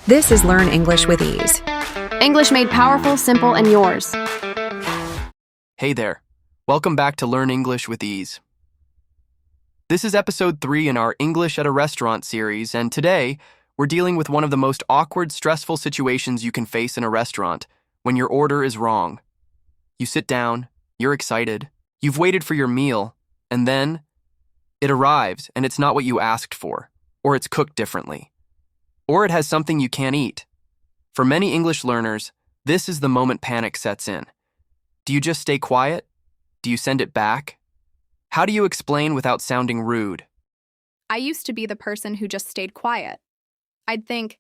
This is Learn English with Ease. English made powerful, simple, and yours. Hey there. Welcome back to Learn English with Ease. This is episode 3 in our English at a Restaurant series, and today we're dealing with one of the most awkward, stressful situations you can face in a restaurant when your order is wrong. You sit down, you're excited, you've waited for your meal, and then it arrives and it's not what you asked for, or it's cooked differently, or it has something you can't eat. For many English learners, this is the moment panic sets in. Do you just stay quiet? Do you send it back? How do you explain without sounding rude? I used to be the person who just stayed quiet. I'd think,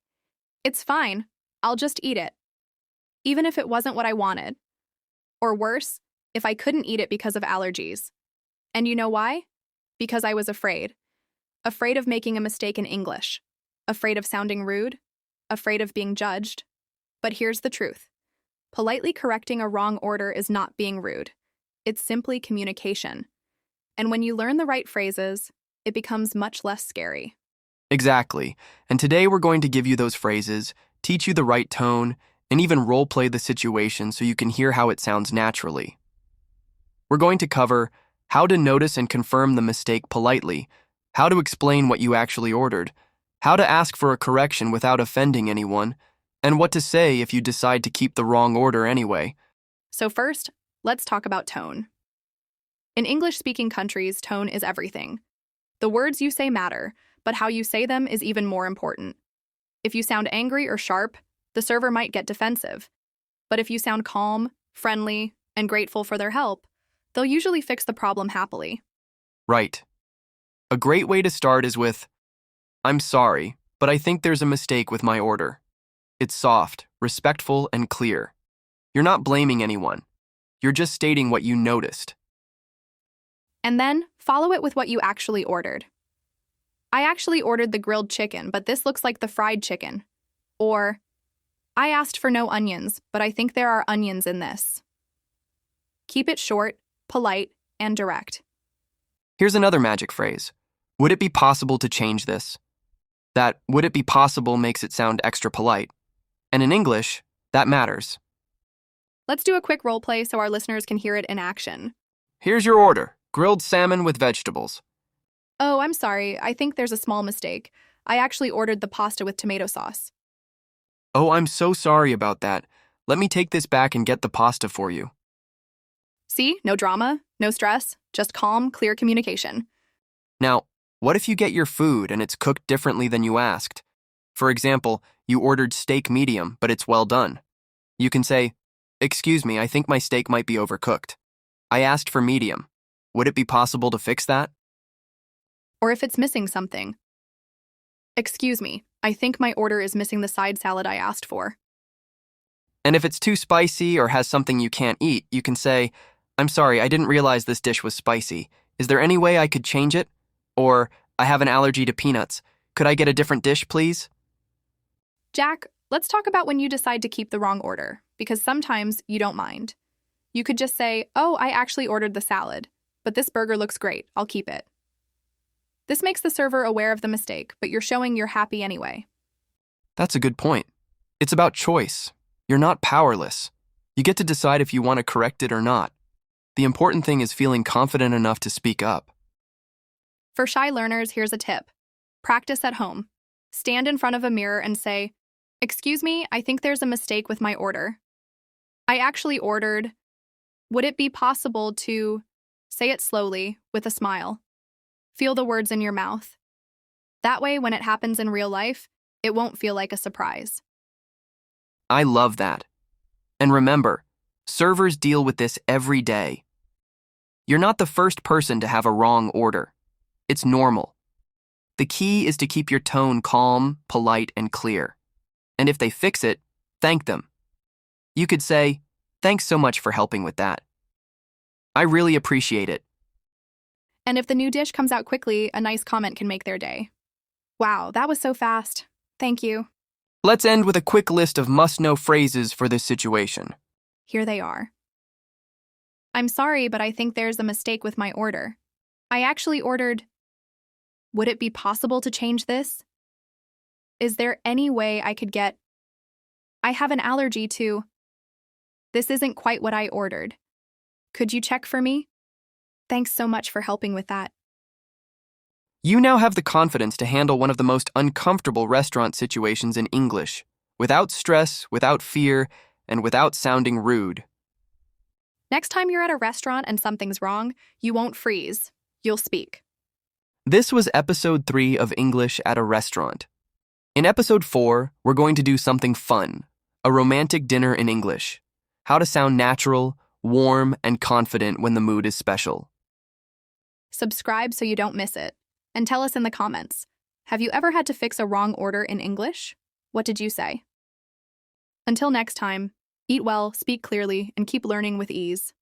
it's fine, I'll just eat it, even if it wasn't what I wanted. Or worse, if I couldn't eat it because of allergies. And you know why? Because I was afraid. Afraid of making a mistake in English. Afraid of sounding rude. Afraid of being judged. But here's the truth. Politely correcting a wrong order is not being rude. It's simply communication. And when you learn the right phrases, it becomes much less scary. Exactly. And today we're going to give you those phrases, teach you the right tone, and even role-play the situation so you can hear how it sounds naturally. We're going to cover how to notice and confirm the mistake politely, how to explain what you actually ordered, how to ask for a correction without offending anyone, and what to say if you decide to keep the wrong order anyway. So first, let's talk about tone. In English-speaking countries, tone is everything. The words you say matter, but how you say them is even more important. If you sound angry or sharp, the server might get defensive. But if you sound calm, friendly, and grateful for their help, they'll usually fix the problem happily. Right. A great way to start is with, "I'm sorry, but I think there's a mistake with my order." It's soft, respectful, and clear. You're not blaming anyone. You're just stating what you noticed. And then, follow it with what you actually ordered. I actually ordered the grilled chicken, but this looks like the fried chicken. Or, I asked for no onions, but I think there are onions in this. Keep it short, polite, and direct. Here's another magic phrase. Would it be possible to change this? That "would it be possible" makes it sound extra polite. And in English, that matters. Let's do a quick role play so our listeners can hear it in action. Here's your order, grilled salmon with vegetables. Oh, I'm sorry, I think there's a small mistake. I actually ordered the pasta with tomato sauce. Oh, I'm so sorry about that. Let me take this back and get the pasta for you. See, no drama, no stress, just calm, clear communication. Now, what if you get your food and it's cooked differently than you asked? For example, you ordered steak medium, but it's well done. You can say, "Excuse me, I think my steak might be overcooked. I asked for medium. Would it be possible to fix that?" Or if it's missing something. Excuse me, I think my order is missing the side salad I asked for. And if it's too spicy or has something you can't eat, you can say, "I'm sorry, I didn't realize this dish was spicy. Is there any way I could change it?" Or, "I have an allergy to peanuts. Could I get a different dish, please?" Jack, let's talk about when you decide to keep the wrong order, because sometimes you don't mind. You could just say, "Oh, I actually ordered the salad, but this burger looks great, I'll keep it." This makes the server aware of the mistake, but you're showing you're happy anyway. That's a good point. It's about choice. You're not powerless. You get to decide if you want to correct it or not. The important thing is feeling confident enough to speak up. For shy learners, here's a tip. Practice at home. Stand in front of a mirror and say, "Excuse me, I think there's a mistake with my order. I actually ordered. Would it be possible to..." Say it slowly, with a smile. Feel the words in your mouth. That way, when it happens in real life, it won't feel like a surprise. I love that. And remember, servers deal with this every day. You're not the first person to have a wrong order. It's normal. The key is to keep your tone calm, polite, and clear. And if they fix it, thank them. You could say, "Thanks so much for helping with that. I really appreciate it." And if the new dish comes out quickly, a nice comment can make their day. "Wow, that was so fast. Thank you." Let's end with a quick list of must-know phrases for this situation. Here they are. I'm sorry, but I think there's a mistake with my order. I actually ordered. Would it be possible to change this? Is there any way I could get... I have an allergy to... This isn't quite what I ordered. Could you check for me? Thanks so much for helping with that. You now have the confidence to handle one of the most uncomfortable restaurant situations in English, without stress, without fear, and without sounding rude. Next time you're at a restaurant and something's wrong, you won't freeze. You'll speak. This was episode 3 of English at a Restaurant. In episode 4, we're going to do something fun, a romantic dinner in English. How to sound natural, warm, and confident when the mood is special. Subscribe so you don't miss it. And tell us in the comments, have you ever had to fix a wrong order in English? What did you say? Until next time, eat well, speak clearly, and keep learning with ease.